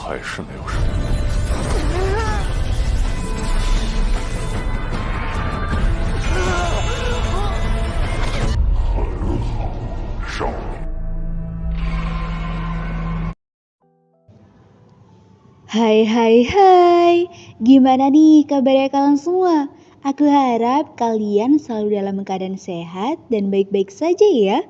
还是没有什么。很好，少年。Hai, gimana nih kabarnya kalian semua? Aku harap kalian selalu dalam keadaan sehat dan baik-baik saja ya.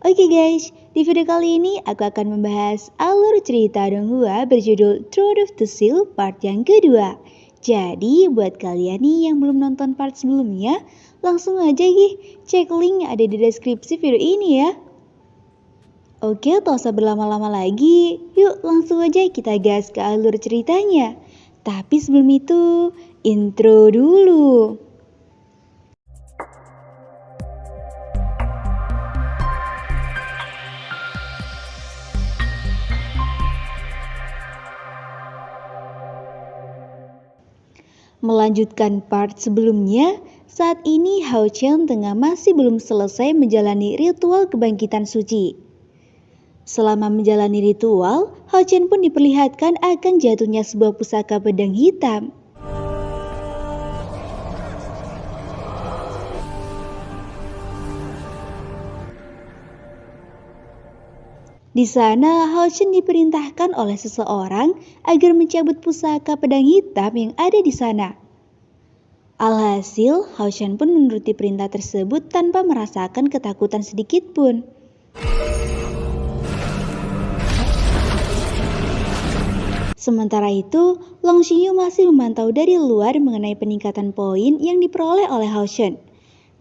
Oke guys, di video kali ini aku akan membahas alur cerita Donghua berjudul Throne of the Seal part yang kedua. Jadi buat kalian nih yang belum nonton part sebelumnya, langsung aja cek link yang ada di deskripsi video ini ya. Oke, tak usah berlama-lama lagi, yuk langsung aja kita gas ke alur ceritanya. Tapi sebelum itu, intro dulu. Melanjutkan part sebelumnya, saat ini Hao Chen tengah masih belum selesai menjalani ritual kebangkitan suci. Selama menjalani ritual, Hao Chen pun diperlihatkan akan jatuhnya sebuah pusaka pedang hitam. Di sana, Hao Chen diperintahkan oleh seseorang agar mencabut pusaka pedang hitam yang ada di sana. Alhasil, Hao Chen pun menuruti perintah tersebut tanpa merasakan ketakutan sedikit pun. Sementara itu, Long Xingyu masih memantau dari luar mengenai peningkatan poin yang diperoleh oleh Hao Chen.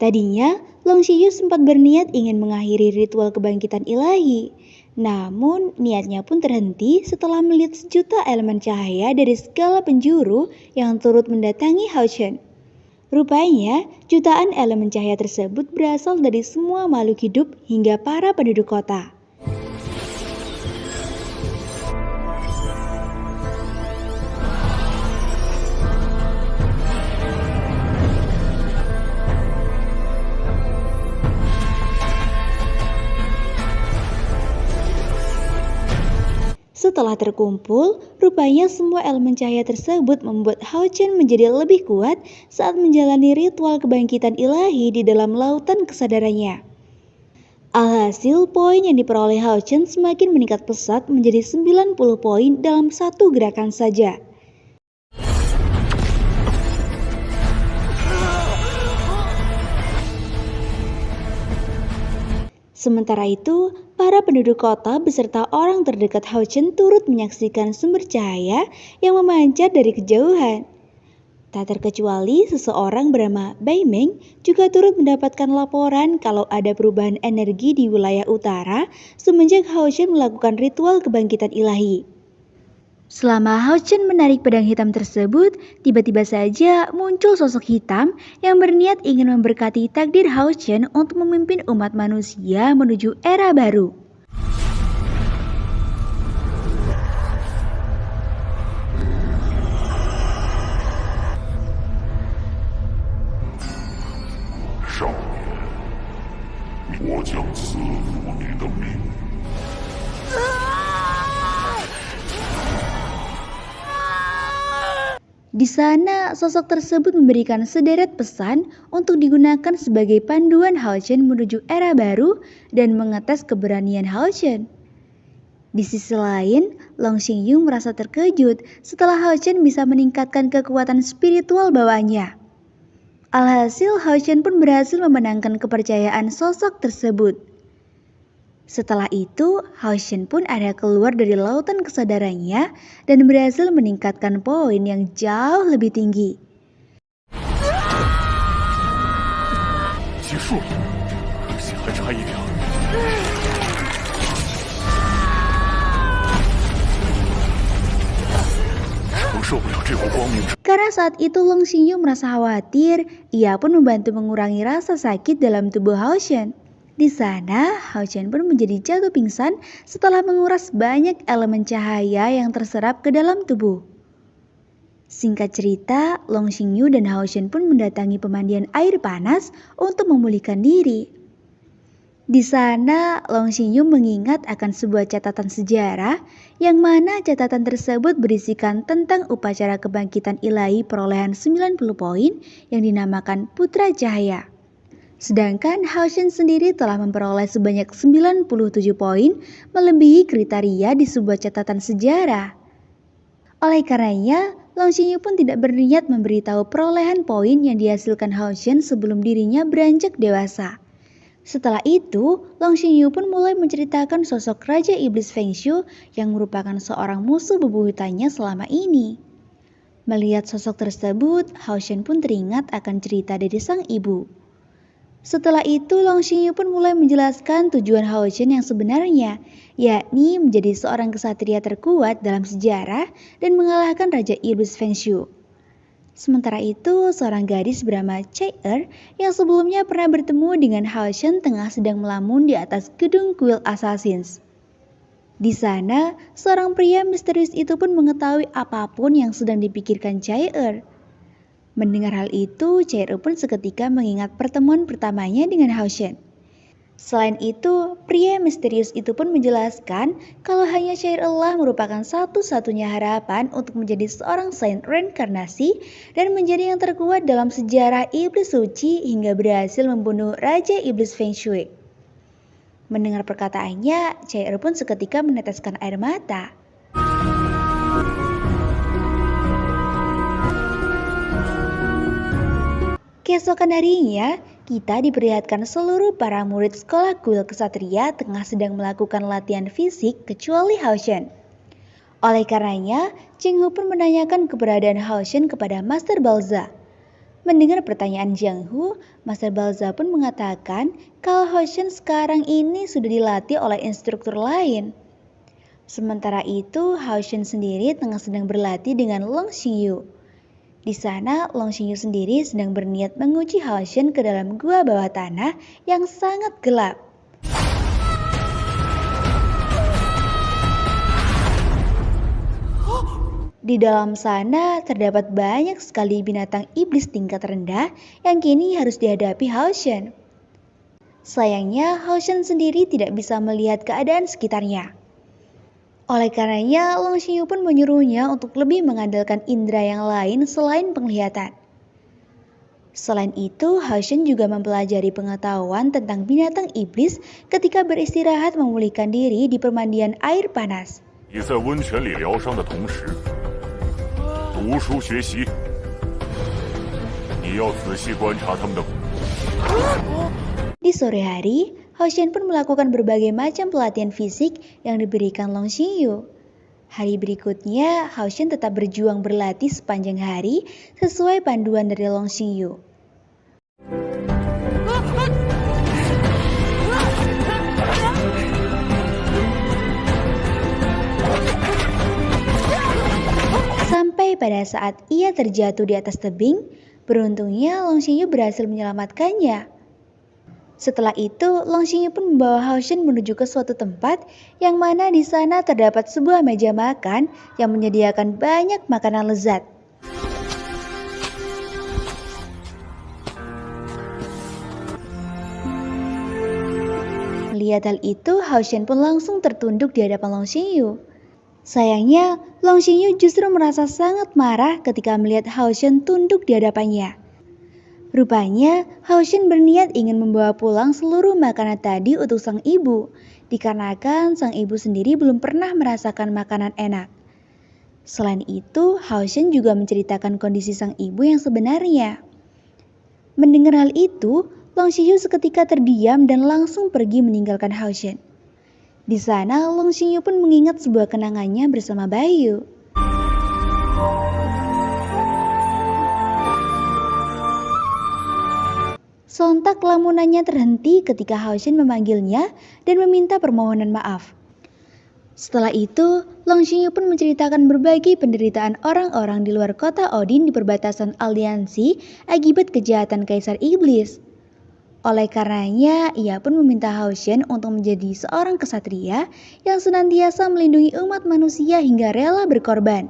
Tadinya, Long Xingyu sempat berniat ingin mengakhiri ritual kebangkitan ilahi. Namun, niatnya pun terhenti setelah melihat sejuta elemen cahaya dari segala penjuru yang turut mendatangi Hao Chen. Rupanya, jutaan elemen cahaya tersebut berasal dari semua makhluk hidup hingga para penduduk kota. Setelah terkumpul, rupanya semua elemen cahaya tersebut membuat Hao Chen menjadi lebih kuat saat menjalani ritual kebangkitan ilahi di dalam lautan kesadarannya. Alhasil, poin yang diperoleh Hao Chen semakin meningkat pesat menjadi 90 poin dalam satu gerakan saja. Sementara itu, para penduduk kota beserta orang terdekat Hao Chen turut menyaksikan sumber cahaya yang memancar dari kejauhan. Tak terkecuali seseorang bernama Bai Meng juga turut mendapatkan laporan kalau ada perubahan energi di wilayah utara semenjak Hao Chen melakukan ritual kebangkitan ilahi. Selama Hao Chen menarik pedang hitam tersebut, tiba-tiba saja muncul sosok hitam yang berniat ingin memberkati takdir Hao Chen untuk memimpin umat manusia menuju era baru. Di sana, sosok tersebut memberikan sederet pesan untuk digunakan sebagai panduan Hao Chen menuju era baru dan mengetes keberanian Hao Chen. Di sisi lain, Long Xingyu merasa terkejut setelah Hao Chen bisa meningkatkan kekuatan spiritual bawaannya. Alhasil, Hao Chen pun berhasil memenangkan kepercayaan sosok tersebut. Setelah itu, Hao Chen pun ada keluar dari lautan kesadarannya dan berhasil meningkatkan poin yang jauh lebih tinggi. Karena saat itu Long Xingyu merasa khawatir, ia pun membantu mengurangi rasa sakit dalam tubuh Hao Chen. Di sana, Hao Chen pun menjadi jatuh pingsan setelah menguras banyak elemen cahaya yang terserap ke dalam tubuh. Singkat cerita, Long Xingyu dan Hao Chen pun mendatangi pemandian air panas untuk memulihkan diri. Di sana, Long Xinyu mengingat akan sebuah catatan sejarah yang mana catatan tersebut berisikan tentang upacara kebangkitan ilahi perolehan 90 poin yang dinamakan Putra Cahaya. Sedangkan Hao Shen sendiri telah memperoleh sebanyak 97 poin melebihi kriteria di sebuah catatan sejarah. Oleh karenanya, Long Xinyu pun tidak berniat memberitahu perolehan poin yang dihasilkan Hao Shen sebelum dirinya beranjak dewasa. Setelah itu, Long Xinyu pun mulai menceritakan sosok Raja Iblis Feng Shui yang merupakan seorang musuh bebuyutannya selama ini. Melihat sosok tersebut, Hao Shen pun teringat akan cerita dari sang ibu. Setelah itu, Long Xinyu pun mulai menjelaskan tujuan Hao Shen yang sebenarnya, yakni menjadi seorang kesatria terkuat dalam sejarah dan mengalahkan Raja Iblis Feng Shui. Sementara itu, seorang gadis bernama Chai yang sebelumnya pernah bertemu dengan Hao Shen tengah sedang melamun di atas gedung kuil Assassins. Di sana, seorang pria misterius itu pun mengetahui apapun yang sedang dipikirkan Chai. Mendengar hal itu, Chai pun seketika mengingat pertemuan pertamanya dengan Hao Shen. Selain itu, pria misterius itu pun menjelaskan kalau hanya Syairullah merupakan satu-satunya harapan untuk menjadi seorang saint reinkarnasi dan menjadi yang terkuat dalam sejarah iblis suci hingga berhasil membunuh Raja Iblis Feng Shui. Mendengar perkataannya, Syair pun seketika meneteskan air mata. Keesokan harinya, kita diperlihatkan seluruh para murid sekolah kuil kesatria tengah sedang melakukan latihan fisik kecuali Hao Shen. Oleh karenanya, Cheng Hu pun menanyakan keberadaan Hao Shen kepada Master Balza. Mendengar pertanyaan Jiang Hu, Master Balza pun mengatakan kalau Hao Shen sekarang ini sudah dilatih oleh instruktur lain. Sementara itu, Hao Shen sendiri tengah sedang berlatih dengan Long Xinyu. Di sana, Long Xinyu sendiri sedang berniat menguji Hao Shen ke dalam gua bawah tanah yang sangat gelap. Di dalam sana terdapat banyak sekali binatang iblis tingkat rendah yang kini harus dihadapi Hao Shen. Sayangnya, Hao Shen sendiri tidak bisa melihat keadaan sekitarnya. Oleh karenanya, Long Xinyu pun menyuruhnya untuk lebih mengandalkan indera yang lain selain penglihatan. Selain itu, Hao Shen juga mempelajari pengetahuan tentang binatang iblis ketika beristirahat memulihkan diri di permandian air panas. 你在温泉里疗伤的同时，读书学习，你要仔细观察他们的。 Di sore hari, Hao Shen pun melakukan berbagai macam pelatihan fisik yang diberikan Long Xinyu. Hari berikutnya, Hao Shen tetap berjuang berlatih sepanjang hari sesuai panduan dari Long Xinyu. Sampai pada saat ia terjatuh di atas tebing, beruntungnya Long Xinyu berhasil menyelamatkannya. Setelah itu, Long Xinyu pun membawa Hao Shen menuju ke suatu tempat yang mana di sana terdapat sebuah meja makan yang menyediakan banyak makanan lezat. Melihat hal itu, Hao Shen pun langsung tertunduk di hadapan Long Xinyu. Sayangnya, Long Xinyu justru merasa sangat marah ketika melihat Hao Shen tunduk di hadapannya. Rupanya, Hao Shen berniat ingin membawa pulang seluruh makanan tadi untuk sang ibu, dikarenakan sang ibu sendiri belum pernah merasakan makanan enak. Selain itu, Hao Shen juga menceritakan kondisi sang ibu yang sebenarnya. Mendengar hal itu, Long Xinyu seketika terdiam dan langsung pergi meninggalkan Hao Shen. Di sana, Long Xinyu pun mengingat sebuah kenangannya bersama Bayu. Sontak lamunannya terhenti ketika Hao Shen memanggilnya dan meminta permohonan maaf. Setelah itu, Long Xinyu pun menceritakan berbagai penderitaan orang-orang di luar kota Odin di perbatasan aliansi akibat kejahatan Kaisar Iblis. Oleh karenanya, ia pun meminta Hao Shen untuk menjadi seorang kesatria yang senantiasa melindungi umat manusia hingga rela berkorban.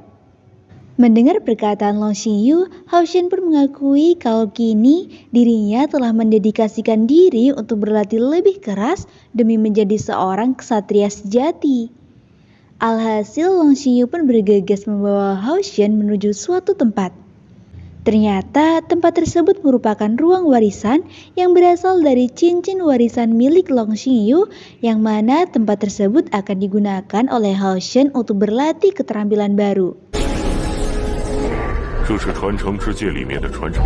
Mendengar perkataan Long Xingyu, Hao Shen pun mengakui kalau kini dirinya telah mendedikasikan diri untuk berlatih lebih keras demi menjadi seorang ksatria sejati. Alhasil Long Xingyu pun bergegas membawa Hao Shen menuju suatu tempat. Ternyata tempat tersebut merupakan ruang warisan yang berasal dari cincin warisan milik Long Xingyu, yang mana tempat tersebut akan digunakan oleh Hao Shen untuk berlatih keterampilan baru. 这是传承之戒里面的传承。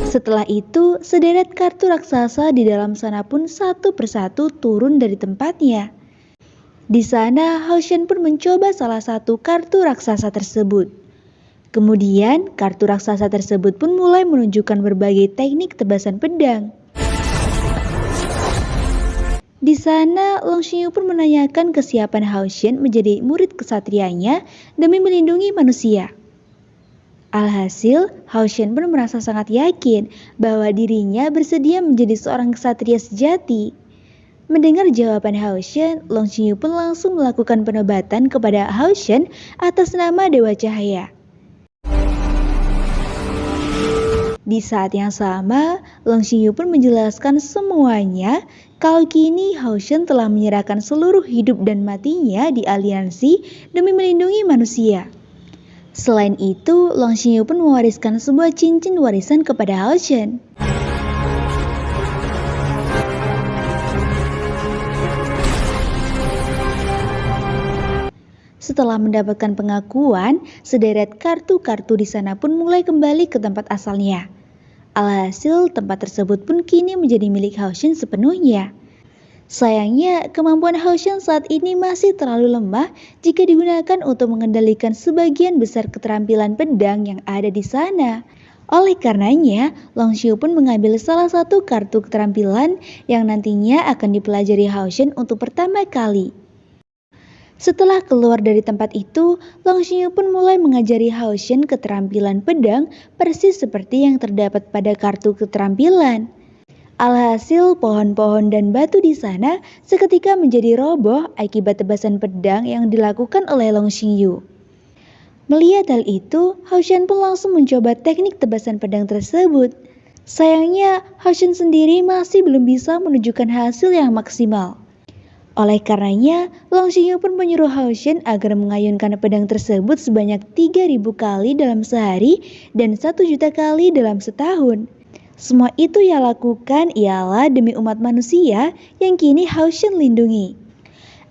Setelah itu, sederet kartu raksasa di dalam sana pun satu persatu turun dari tempatnya. Di sana, Hao Shen pun mencoba salah satu kartu raksasa tersebut. Kemudian, kartu raksasa tersebut pun mulai menunjukkan berbagai teknik tebasan pedang. Di sana, Long Xingyu pun menanyakan kesiapan Hao Shen menjadi murid kesatrianya demi melindungi manusia. Alhasil, Hao Shen pun merasa sangat yakin bahwa dirinya bersedia menjadi seorang ksatria sejati. Mendengar jawaban Hao Shen, Long Xingyu pun langsung melakukan penobatan kepada Hao Shen atas nama Dewa Cahaya. Di saat yang sama, Long Xingyu pun menjelaskan semuanya kalau kini Hao Shen telah menyerahkan seluruh hidup dan matinya di aliansi demi melindungi manusia. Selain itu, Long Xingyu pun mewariskan sebuah cincin warisan kepada Hao Shen. Setelah mendapatkan pengakuan, sederet kartu-kartu di sana pun mulai kembali ke tempat asalnya. Alhasil, tempat tersebut pun kini menjadi milik Hao Shen sepenuhnya. Sayangnya, kemampuan Hao Shen saat ini masih terlalu lemah jika digunakan untuk mengendalikan sebagian besar keterampilan pedang yang ada di sana. Oleh karenanya, Long Xingyu pun mengambil salah satu kartu keterampilan yang nantinya akan dipelajari Hao Shen untuk pertama kali. Setelah keluar dari tempat itu, Long Xingyu pun mulai mengajari Hao Shen keterampilan pedang persis seperti yang terdapat pada kartu keterampilan. Alhasil, pohon-pohon dan batu di sana seketika menjadi roboh akibat tebasan pedang yang dilakukan oleh Long Xingyu. Melihat hal itu, Hao Shen pun langsung mencoba teknik tebasan pedang tersebut. Sayangnya, Hao Shen sendiri masih belum bisa menunjukkan hasil yang maksimal. Oleh karenanya, Long Xingyu pun menyuruh Hao Shen agar mengayunkan pedang tersebut sebanyak 3.000 kali dalam sehari dan 1 juta kali dalam setahun. Semua itu ia lakukan ialah demi umat manusia yang kini Hao Shen lindungi.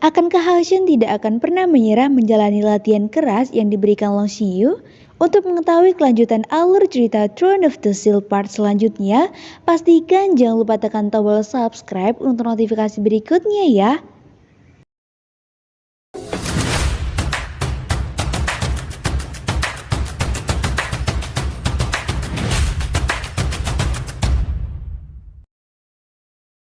Akankah Hao Shen tidak akan pernah menyerah menjalani latihan keras yang diberikan Long Xingyu? Untuk mengetahui kelanjutan alur cerita Throne of the Seal part selanjutnya, pastikan jangan lupa tekan tombol subscribe untuk notifikasi berikutnya ya.